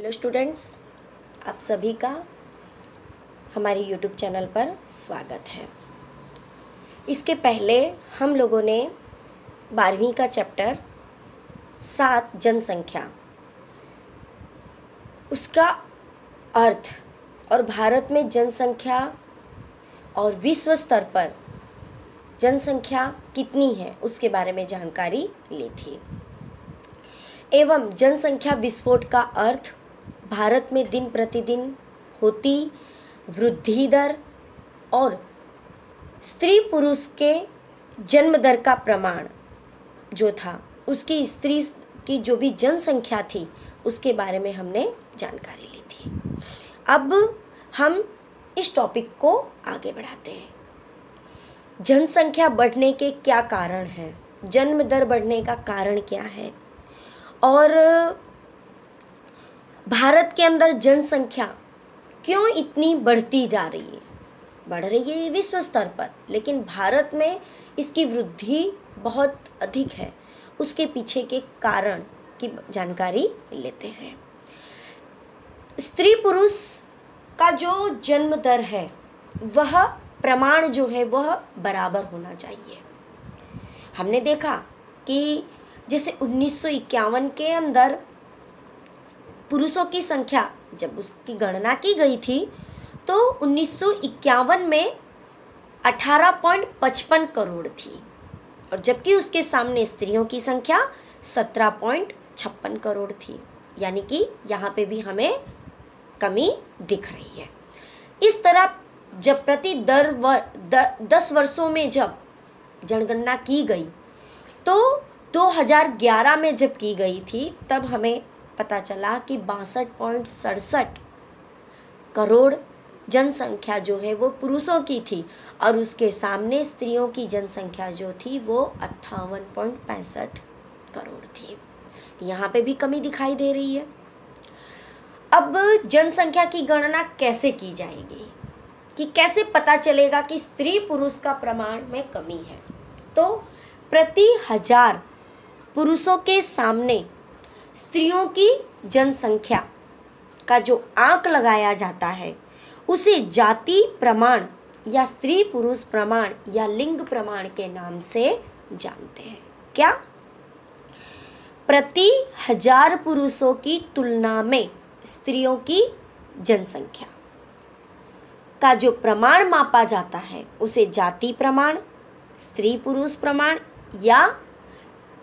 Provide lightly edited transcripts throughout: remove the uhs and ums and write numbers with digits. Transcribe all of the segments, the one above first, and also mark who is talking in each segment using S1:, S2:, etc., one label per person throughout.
S1: Hello students, आप सभी का हमारे यूट्यूब चैनल पर स्वागत है। इसके पहले हम लोगों ने 12वीं का चैप्टर 7 जनसंख्या, उसका अर्थ और भारत में जनसंख्या और विश्व स्तर पर जनसंख्या कितनी है उसके बारे में जानकारी ली थी। एवं जनसंख्या विस्फोट का अर्थ भारत में दिन प्रतिदिन होती वृद्धि दर और स्त्री पुरुष के जन्म दर का प्रमाण जो था, उसकी स्त्री की जो भी जनसंख्या थी उसके बारे में हमने जानकारी ली थी। अब हम इस टॉपिक को आगे बढ़ाते हैं। जनसंख्या बढ़ने के क्या कारण हैं, जन्म दर बढ़ने का कारण क्या है और भारत के अंदर जनसंख्या क्यों इतनी बढ़ती जा रही है। बढ़ रही है विश्व स्तर पर, लेकिन भारत में इसकी वृद्धि बहुत अधिक है। उसके पीछे के कारण की जानकारी लेते हैं। स्त्री पुरुष का जो जन्म दर है वह प्रमाण जो है वह बराबर होना चाहिए। हमने देखा कि जैसे 1951 के अंदर पुरुषों की संख्या जब उसकी गणना की गई थी तो 1951 में 18.55 करोड़ थी, और जबकि उसके सामने स्त्रियों की संख्या 17.56 करोड़ थी। यानी कि यहाँ पे भी हमें कमी दिख रही है। इस तरह जब प्रति 10 वर्षों में जब जनगणना की गई तो 2011 में जब की गई थी तब हमें पता चला कि 62.67 करोड़ जनसंख्या जो है वो पुरुषों की थी, और उसके सामने स्त्रियों की जनसंख्या जो थी वो 58.65 करोड़ थी। यहाँ पे भी कमी दिखाई दे रही है। अब जनसंख्या की गणना कैसे की जाएगी, कि कैसे पता चलेगा कि स्त्री पुरुष का प्रमाण में कमी है। तो प्रति 1000 पुरुषों के सामने स्त्रियों की जनसंख्या का जो आंक लगाया जाता है उसे जाति प्रमाण या स्त्री पुरुष प्रमाण या लिंग प्रमाण के नाम से जानते हैं। क्या? प्रति 1000 पुरुषों की तुलना में स्त्रियों की जनसंख्या का जो प्रमाण मापा जाता है उसे जाति प्रमाण, स्त्री पुरुष प्रमाण या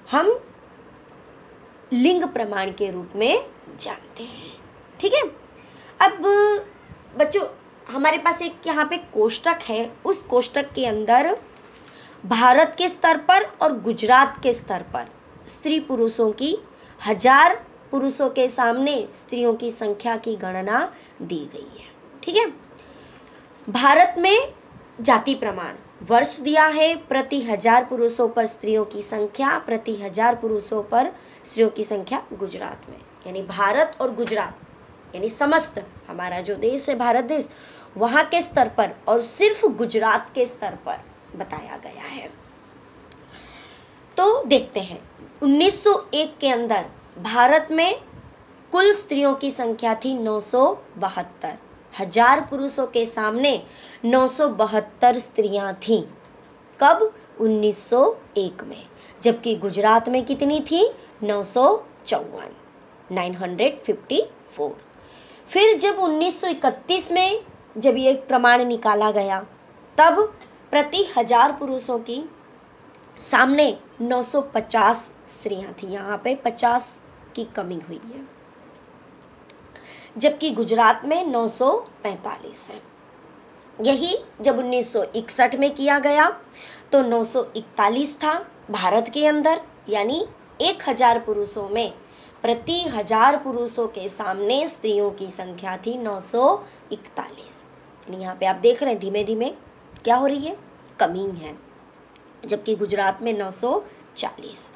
S1: हम लिंग प्रमाण के रूप में जानते हैं। ठीक है। अब बच्चों, हमारे पास एक यहाँ पे कोष्टक है। उस कोष्टक के अंदर भारत के स्तर पर और गुजरात के स्तर पर स्त्री पुरुषों की 1000 पुरुषों के सामने स्त्रियों की संख्या की गणना दी गई है। ठीक है। भारत में जाति प्रमाण वर्ष दिया है, प्रति 1000 पुरुषों पर स्त्रियों की संख्या, प्रति 1000 पुरुषों पर स्त्रियों की संख्या गुजरात में, यानी भारत और गुजरात यानी समस्त हमारा जो देश है भारत देश, वहाँ के स्तर पर और सिर्फ गुजरात के स्तर पर बताया गया है। तो देखते हैं 1901 के अंदर भारत में कुल स्त्रियों की संख्या थी 972। 1000 पुरुषों के सामने 972 स्त्रियां थीं। कब? 1901 में। जबकि गुजरात में कितनी थी? 954, 954। फिर जब 1931 में जब ये प्रमाण निकाला गया तब प्रति 1000 पुरुषों की सामने 950 स्त्रियां थी। यहाँ पे 50 की कमी हुई है, जबकि गुजरात में 945 है। यही जब 1961 में किया गया तो 941 था भारत के अंदर, यानी 1000 पुरुषों में प्रति 1000 पुरुषों के सामने स्त्रियों की संख्या थी 941। यानी यहाँ पे आप देख रहे हैं धीमे धीमे क्या हो रही है, कमी है। जबकि गुजरात में 940,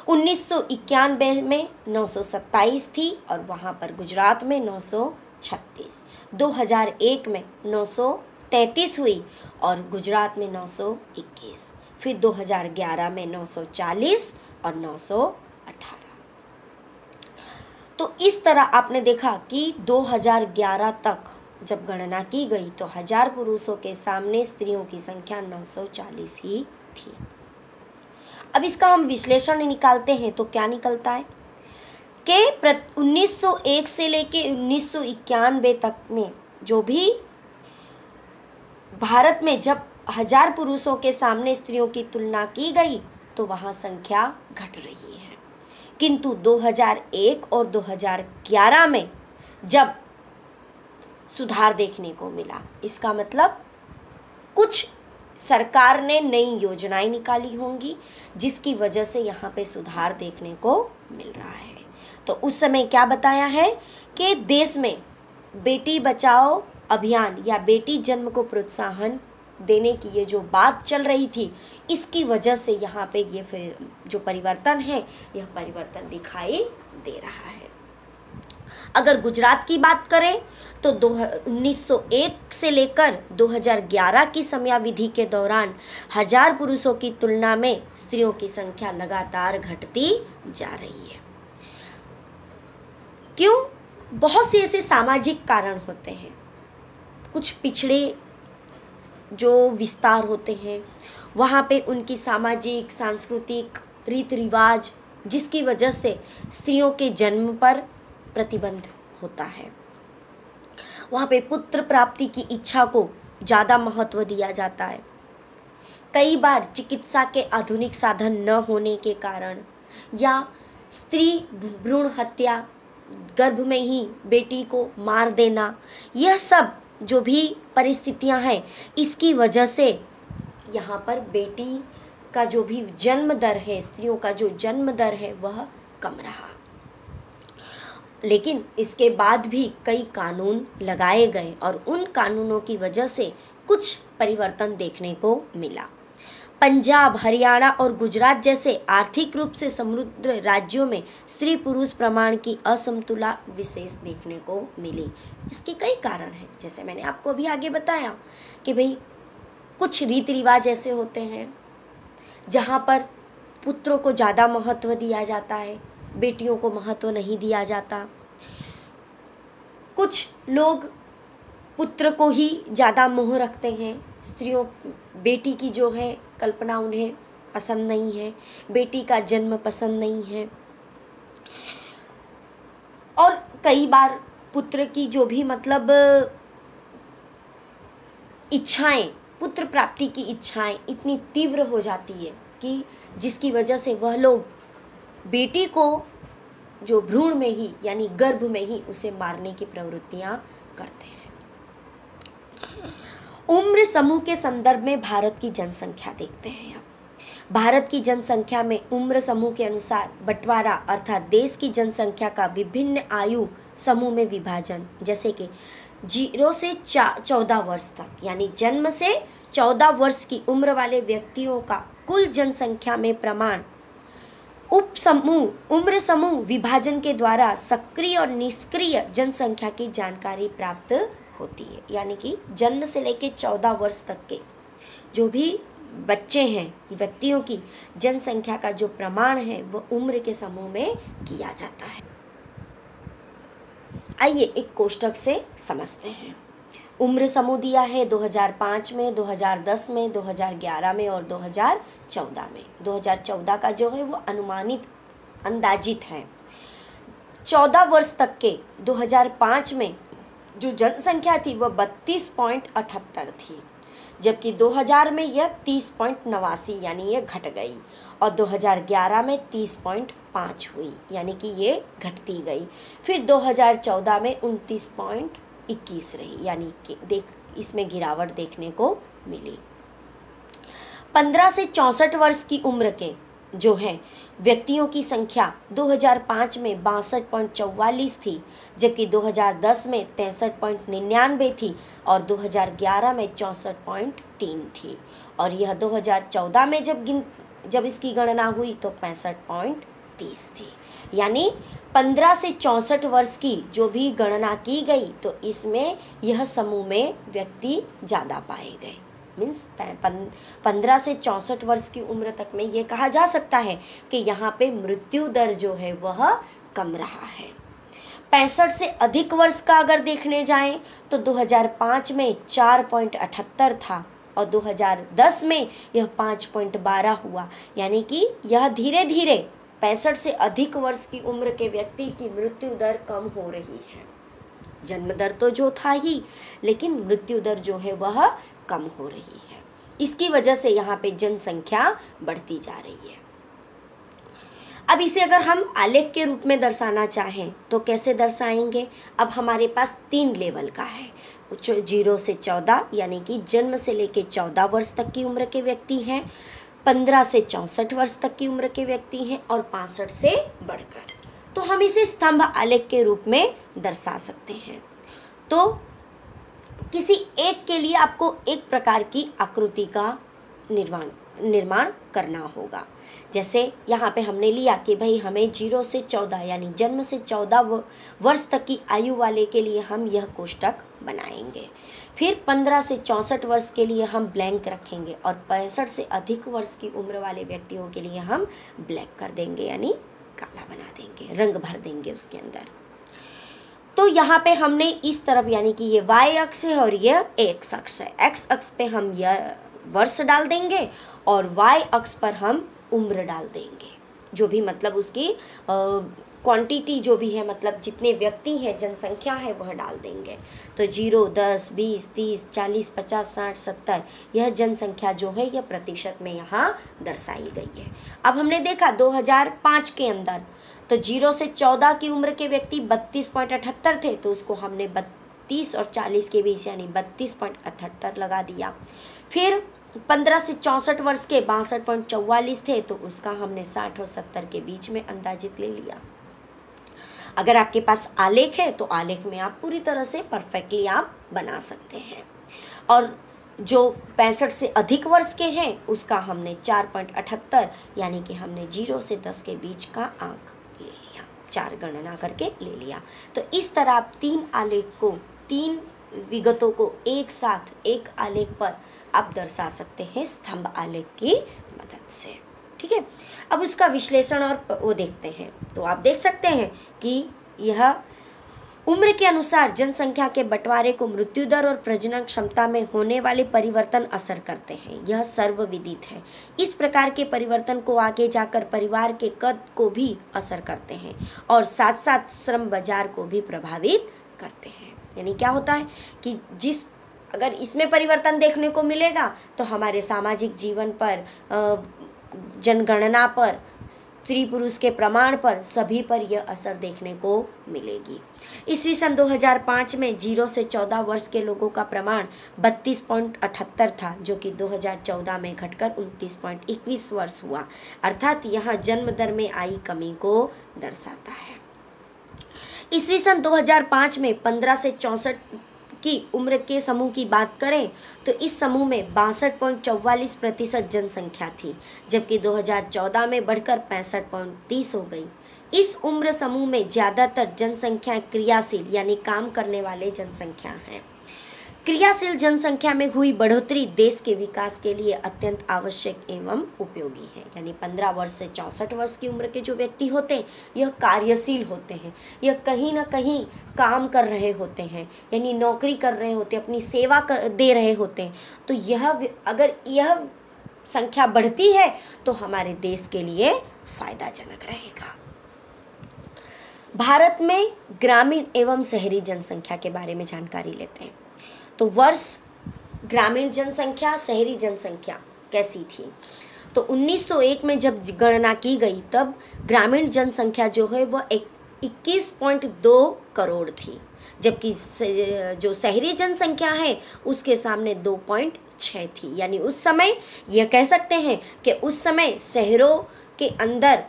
S1: 1991 में 927 थी और वहाँ पर गुजरात में 936, 2001 में 933 हुई और गुजरात में 921, फिर 2011 में 940 और 918। तो इस तरह आपने देखा कि 2011 तक जब गणना की गई तो 1000 पुरुषों के सामने स्त्रियों की संख्या 940 ही थी। अब इसका हम विश्लेषण निकालते हैं तो क्या निकलता है कि 1901 से लेके 1991 तक में जो भी भारत में जब 1000 पुरुषों के सामने स्त्रियों की तुलना की गई तो वहाँ संख्या घट रही है, किंतु 2001 और 2011 में जब सुधार देखने को मिला, इसका मतलब कुछ सरकार ने नई योजनाएं निकाली होंगी जिसकी वजह से यहाँ पे सुधार देखने को मिल रहा है। तो उस समय क्या बताया है कि देश में बेटी बचाओ अभियान या बेटी जन्म को प्रोत्साहन देने की ये जो बात चल रही थी, इसकी वजह से यहाँ पे ये फिर जो परिवर्तन है यह परिवर्तन दिखाई दे रहा है। अगर गुजरात की बात करें तो 1901 से लेकर 2011 की समयावधि के दौरान 1000 पुरुषों की तुलना में स्त्रियों की संख्या लगातार घटती जा रही है। क्यों? बहुत से ऐसे सामाजिक कारण होते हैं, कुछ पिछड़े जो विस्तार होते हैं वहाँ पे उनकी सामाजिक सांस्कृतिक रीति रिवाज जिसकी वजह से स्त्रियों के जन्म पर प्रतिबंध होता है। वहाँ पे पुत्र प्राप्ति की इच्छा को ज़्यादा महत्व दिया जाता है। कई बार चिकित्सा के आधुनिक साधन न होने के कारण या स्त्री भ्रूण हत्या, गर्भ में ही बेटी को मार देना, यह सब जो भी परिस्थितियां हैं इसकी वजह से यहाँ पर बेटी का जो भी जन्म दर है, स्त्रियों का जो जन्म दर है वह कम रहा। लेकिन इसके बाद भी कई कानून लगाए गए और उन कानूनों की वजह से कुछ परिवर्तन देखने को मिला। पंजाब, हरियाणा और गुजरात जैसे आर्थिक रूप से समृद्ध राज्यों में स्त्री पुरुष प्रमाण की असमतुला विशेष देखने को मिली। इसके कई कारण हैं, जैसे मैंने आपको अभी आगे बताया कि भाई कुछ रीति रिवाज ऐसे होते हैं जहाँ पर पुत्रों को ज़्यादा महत्व दिया जाता है, बेटियों को महत्व नहीं दिया जाता। कुछ लोग पुत्र को ही ज़्यादा मोह रखते हैं, स्त्रियों बेटी की जो है कल्पना उन्हें पसंद नहीं है, बेटी का जन्म पसंद नहीं है। और कई बार पुत्र की जो भी मतलब इच्छाएं, पुत्र प्राप्ति की इच्छाएं इतनी तीव्र हो जाती है कि जिसकी वजह से वह लोग बेटी को जो भ्रूण में ही यानी गर्भ में ही उसे मारने की प्रवृत्तियां करते हैं। उम्र समूह के संदर्भ में भारत की जनसंख्या देखते हैं। अब भारत की जनसंख्या में उम्र समूह के अनुसार बंटवारा अर्थात देश की जनसंख्या का विभिन्न आयु समूह में विभाजन, जैसे कि 0 से 14 वर्ष तक यानी जन्म से 14 वर्ष की उम्र वाले व्यक्तियों का कुल जनसंख्या में प्रमाण उप समूह उम्र समूह विभाजन के द्वारा सक्रिय और निष्क्रिय जनसंख्या की जानकारी प्राप्त होती है। यानी कि जन्म से लेकर 14 वर्ष तक के जो भी बच्चे हैं, व्यक्तियों की जनसंख्या का जो प्रमाण है वह उम्र के समूह में किया जाता है। आइए एक कोष्टक से समझते हैं। उम्र समूह दिया है 2005 में, 2010 में, 2011 में और 2014 में। 2014 का जो है वो अनुमानित अंदाजित है। 14 वर्ष तक के 2005 में जो जनसंख्या थी वह 32.78 थी, जबकि 2000 में यह 30.89 यानी ये घट गई और 2011 में 30.5 हुई यानी कि ये घटती गई। फिर 2014 में 29.21 रही यानी कि इसमें गिरावट देखने को मिली। 15 से 64 वर्ष की उम्र के जो हैं व्यक्तियों की संख्या 2005 में 62.44 थी, जबकि 2010 में 63.99 थी और 2011 में 64.3 थी और यह 2014 में जब इसकी गणना हुई तो 65.30 थी। यानी 15 से 64 वर्ष की जो भी गणना की गई तो इसमें यह समूह में व्यक्ति ज़्यादा पाए गए। मीन्स 15 से 64 वर्ष की उम्र तक में ये कहा जा सकता है कि यहाँ पे मृत्यु दर जो है वह कम रहा है। 65 से अधिक वर्ष का अगर देखने जाएं तो 2005 में 4.78 था और 2010 में यह 5.12 हुआ। यानी कि यह धीरे धीरे 65 से अधिक वर्ष की उम्र के व्यक्ति की मृत्यु दर कम हो रही है। जन्म दर तो जो था ही, लेकिन मृत्यु दर जो है वह कम हो रही है। इसकी वजह से यहाँ पे जनसंख्या बढ़ती जा रही है। अब इसे अगर हम आलेख के रूप में दर्शाना चाहें तो कैसे दर्शाएंगे? अब हमारे पास 3 लेवल का है, 0 से 14 यानी कि जन्म से लेके 14 वर्ष तक की उम्र के व्यक्ति हैं, 15 से 64 वर्ष तक की उम्र के व्यक्ति हैं और 65 से बढ़कर। तो हम इसे स्तंभ आलेख के रूप में दर्शा सकते हैं। तो किसी एक के लिए आपको एक प्रकार की आकृति का निर्माण करना होगा। जैसे यहाँ पे हमने लिया कि भाई हमें 0 से 14 यानी जन्म से 14 वर्ष तक की आयु वाले के लिए हम यह कोष्टक बनाएंगे। फिर 15 से 64 वर्ष के लिए हम ब्लैंक रखेंगे और 65 से अधिक वर्ष की उम्र वाले व्यक्तियों के लिए हम ब्लैक कर देंगे, यानी काला बना देंगे, रंग भर देंगे उसके अंदर। तो यहाँ पे हमने इस तरफ यानी कि ये y अक्ष है और यह x अक्ष है। x अक्ष पे हम यह वर्ष डाल देंगे और y अक्ष पर हम उम्र डाल देंगे, जो भी मतलब उसकी क्वांटिटी जो भी है, मतलब जितने व्यक्ति हैं, जनसंख्या है, वह डाल देंगे। तो 0, 10, 20, 30, 40, 50, 60, 70 यह जनसंख्या जो है यह प्रतिशत में यहाँ दर्शाई गई है। अब हमने देखा 2005 के अंदर तो 0 से 14 की उम्र के व्यक्ति 32.78 थे, तो उसको हमने 32 और 40 के बीच यानी 32.78 लगा दिया। फिर 15 से 64 वर्ष के 62.44 थे, तो उसका हमने 60 और 70 के बीच में अंदाजित ले लिया। अगर आपके पास आलेख है तो आलेख में आप पूरी तरह से परफेक्टली आप बना सकते हैं। और जो 65 से अधिक वर्ष के हैं उसका हमने 4.78 यानी कि हमने 0 से 10 के बीच का आंक ले लिया, 4 गणना करके ले लिया। तो इस तरह आप 3 आलेख को, 3 विगतों को एक साथ एक आलेख पर आप दर्शा सकते हैं स्तंभ आलेख की मदद से। ठीक है, अब उसका विश्लेषण और वो देखते हैं। तो आप देख सकते हैं कि यह उम्र के अनुसार जनसंख्या के बंटवारे को मृत्यु दर और प्रजनन क्षमता में होने वाले परिवर्तन असर करते हैं, यह सर्वविदित है। इस प्रकार के परिवर्तन को आगे जाकर परिवार के कद को भी असर करते हैं और साथ साथ श्रम बाजार को भी प्रभावित करते हैं। यानी क्या होता है कि अगर इसमें परिवर्तन देखने को मिलेगा तो हमारे सामाजिक जीवन पर, जनगणना पर, स्त्री पुरुष के प्रमाण पर, सभी पर यह असर देखने को मिलेगी। ईस्वी सन 2005 में 0 से 14 वर्ष के लोगों का प्रमाण 32.78 था, जो कि 2014 में घटकर 29.21 वर्ष हुआ। अर्थात यह जन्म दर में आई कमी को दर्शाता है। ईस्वी सन 2005 में 15 से 64 की उम्र के समूह की बात करें तो इस समूह में 62.44% जनसंख्या थी, जबकि 2014 में बढ़कर 65.30 हो गई। इस उम्र समूह में ज़्यादातर जनसंख्या क्रियाशील यानी काम करने वाले जनसंख्या हैं। क्रियाशील जनसंख्या में हुई बढ़ोतरी देश के विकास के लिए अत्यंत आवश्यक एवं उपयोगी है। यानी 15 वर्ष से 64 वर्ष की उम्र के जो व्यक्ति होते हैं यह कार्यशील होते हैं, यह कहीं ना कहीं काम कर रहे होते हैं, यानी नौकरी कर रहे होते हैं, अपनी सेवा दे रहे होते हैं। तो यह अगर यह संख्या बढ़ती है तो हमारे देश के लिए फायदाजनक रहेगा। भारत में ग्रामीण एवं शहरी जनसंख्या के बारे में जानकारी लेते हैं। तो वर्ष ग्रामीण जनसंख्या, शहरी जनसंख्या कैसी थी? तो 1901 में जब गणना की गई तब ग्रामीण जनसंख्या जो है वह 21.2 करोड़ थी, जबकि जो शहरी जनसंख्या है उसके सामने 2.6 थी। यानी उस समय यह कह सकते हैं कि उस समय शहरों के अंदर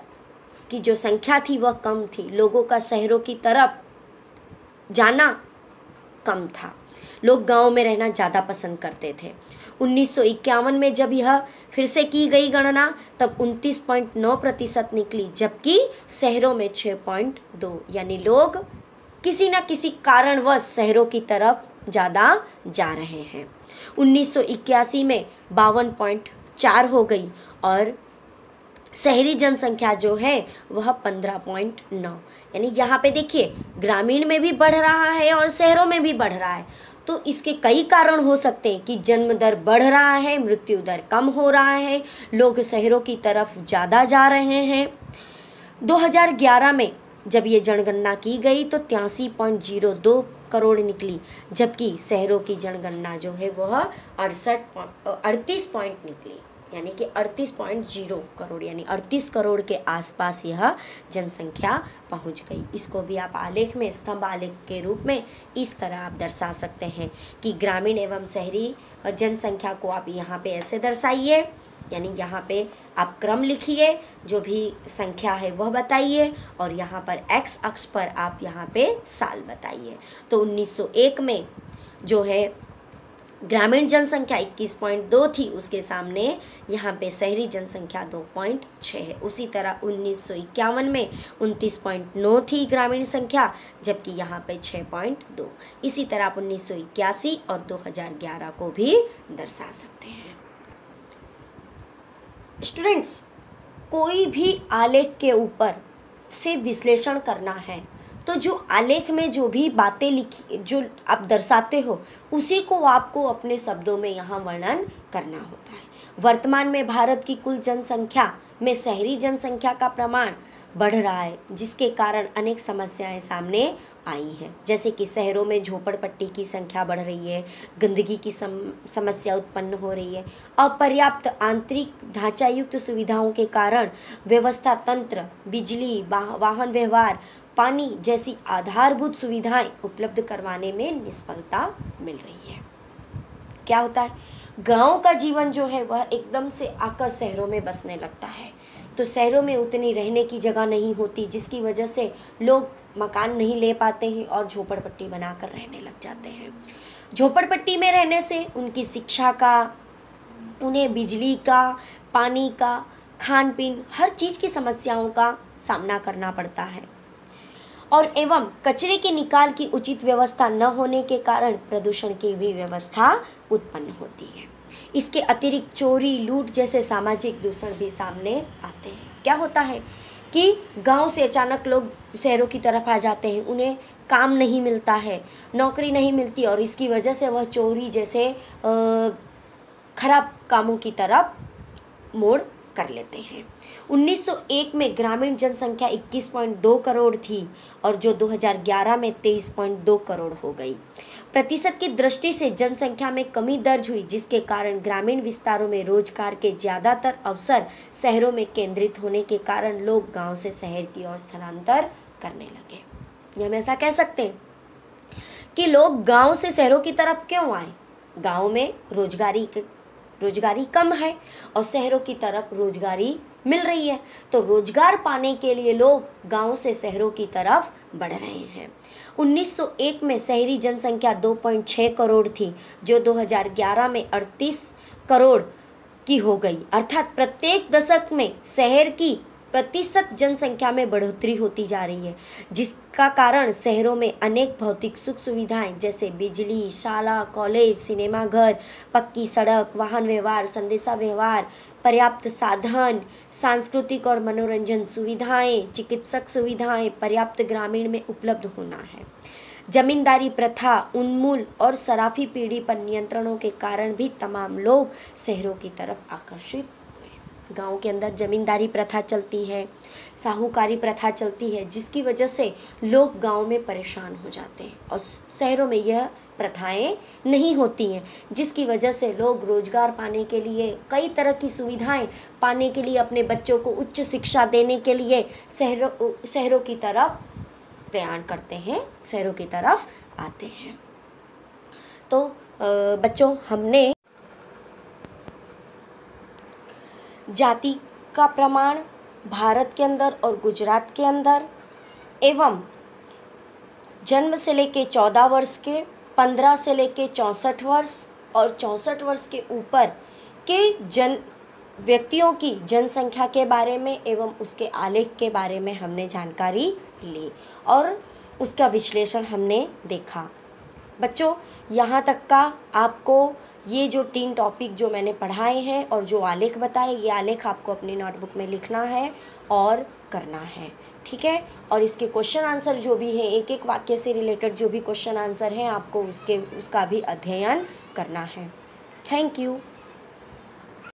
S1: की जो संख्या थी वह कम थी, लोगों का शहरों की तरफ जाना कम था, लोग गांव में रहना ज़्यादा पसंद करते थे। 1951 में जब यह फिर से की गई गणना तब 29.9% निकली, जबकि शहरों में 6.2, यानी लोग किसी न किसी कारणवश शहरों की तरफ ज़्यादा जा रहे हैं। 1981 में 52.4 हो गई और शहरी जनसंख्या जो है वह 15.9, यानी यहाँ पे देखिए ग्रामीण में भी बढ़ रहा है और शहरों में भी बढ़ रहा है। तो इसके कई कारण हो सकते हैं कि जन्म दर बढ़ रहा है, मृत्यु दर कम हो रहा है, लोग शहरों की तरफ ज़्यादा जा रहे हैं। 2011 में जब ये जनगणना की गई तो 83.02 करोड़ निकली, जबकि शहरों की जनगणना जो है वह 38 पॉइंट निकली, यानी कि 38.0 करोड़, यानी 38 करोड़ के आसपास यह जनसंख्या पहुंच गई। इसको भी आप आलेख में स्तंभ आलेख के रूप में इस तरह आप दर्शा सकते हैं कि ग्रामीण एवं शहरी जनसंख्या को आप यहाँ पे ऐसे दर्शाइए, यानी यहाँ पे आप क्रम लिखिए, जो भी संख्या है वह बताइए, और यहाँ पर एक्स अक्ष पर आप यहाँ पे साल बताइए। तो 1901 में जो है ग्रामीण जनसंख्या 21.2 थी, उसके सामने यहाँ पे शहरी जनसंख्या 2.6 है। उसी तरह 1951 में 29.9 थी ग्रामीण संख्या, जबकि यहाँ पे 6.2। इसी तरह आप 1981 और 2011 को भी दर्शा सकते हैं। स्टूडेंट्स, कोई भी आलेख के ऊपर से विश्लेषण करना है तो जो आलेख में जो भी बातें लिखी, जो आप दर्शाते हो, उसी को आपको अपने शब्दों में यहाँ वर्णन करना होता है। वर्तमान में भारत की कुल जनसंख्या में शहरी जनसंख्या का प्रमाण बढ़ रहा है, जिसके कारण अनेक समस्याएं सामने आई हैं, जैसे कि शहरों में झोपड़पट्टी की संख्या बढ़ रही है, गंदगी की समस्या उत्पन्न हो रही है, अपर्याप्त आंतरिक ढांचा युक्त सुविधाओं के कारण व्यवस्था तंत्र, बिजली, वाहन व्यवहार, पानी जैसी आधारभूत सुविधाएं उपलब्ध करवाने में निष्फलता मिल रही है। क्या होता है, गांव का जीवन जो है वह एकदम से आकर शहरों में बसने लगता है, तो शहरों में उतनी रहने की जगह नहीं होती, जिसकी वजह से लोग मकान नहीं ले पाते हैं और झोपड़पट्टी बनाकर रहने लग जाते हैं। झोपड़पट्टी में रहने से उनकी शिक्षा का, उन्हें बिजली का, पानी का, खान पीन, हर चीज़ की समस्याओं का सामना करना पड़ता है, और एवं कचरे के निकाल की उचित व्यवस्था न होने के कारण प्रदूषण की भी व्यवस्था उत्पन्न होती है। इसके अतिरिक्त चोरी, लूट जैसे सामाजिक दूषण भी सामने आते हैं। क्या होता है कि गांव से अचानक लोग शहरों की तरफ आ जाते हैं, उन्हें काम नहीं मिलता है, नौकरी नहीं मिलती, और इसकी वजह से वह चोरी जैसे खराब कामों की तरफ मोड़ कर लेते हैं। 1901 में ग्रामीण जनसंख्या 21.2 करोड़ थी और जो 2011 में 23.2 करोड़ हो गई। प्रतिशत की दृष्टि से जनसंख्या में कमी दर्ज हुई, जिसके कारण ग्रामीण विस्तारों में रोजगार के ज़्यादातर अवसर शहरों में केंद्रित होने के कारण लोग गांव से शहर की ओर स्थलांतर करने लगे। हम ऐसा कह सकते हैं कि लोग गांव से शहरों की तरफ क्यों आए? गांव में रोजगारी कम है और शहरों की तरफ रोजगारी मिल रही है, तो रोजगार पाने के लिए लोग गांव से शहरों की तरफ बढ़ रहे हैं। 1901 में शहरी जनसंख्या 2.6 करोड़ थी, जो 2011 में 38 करोड़ की हो गई, अर्थात प्रत्येक दशक में शहर की प्रतिशत जनसंख्या में बढ़ोतरी होती जा रही है, जिसका कारण शहरों में अनेक भौतिक सुख सुविधाएं जैसे बिजली, शाला, कॉलेज, सिनेमा घर, पक्की सड़क, वाहन व्यवहार, संदेशा व्यवहार, पर्याप्त साधन, सांस्कृतिक और मनोरंजन सुविधाएं, चिकित्सक सुविधाएं पर्याप्त ग्रामीण में उपलब्ध होना है। जमींदारी प्रथा, उन्मूलन और सराफी पीढ़ी पर नियंत्रणों के कारण भी तमाम लोग शहरों की तरफ आकर्षित हुए। गांव के अंदर जमींदारी प्रथा चलती है, साहूकारी प्रथा चलती है, जिसकी वजह से लोग गांव में परेशान हो जाते हैं और शहरों में यह प्रथाएं नहीं होती हैं, जिसकी वजह से लोग रोजगार पाने के लिए, कई तरह की सुविधाएं पाने के लिए, अपने बच्चों को उच्च शिक्षा देने के लिए शहरों की तरफ प्रयाण करते हैं, शहरों की तरफ आते हैं। तो बच्चों, हमने जाति का प्रमाण भारत के अंदर और गुजरात के अंदर एवं जन्म से लेके 14 वर्ष के, 15 से लेके 64 वर्ष और 64 वर्ष के ऊपर के व्यक्तियों की जनसंख्या के बारे में एवं उसके आलेख के बारे में हमने जानकारी ली और उसका विश्लेषण हमने देखा। बच्चों, यहाँ तक का आपको ये जो 3 टॉपिक जो मैंने पढ़ाए हैं और जो आलेख बताए, ये आलेख आपको अपनी नोटबुक में लिखना है और करना है, ठीक है। और इसके क्वेश्चन आंसर जो भी है, एक एक वाक्य से रिलेटेड जो भी क्वेश्चन आंसर हैं, आपको उसका भी अध्ययन करना है। Thank you.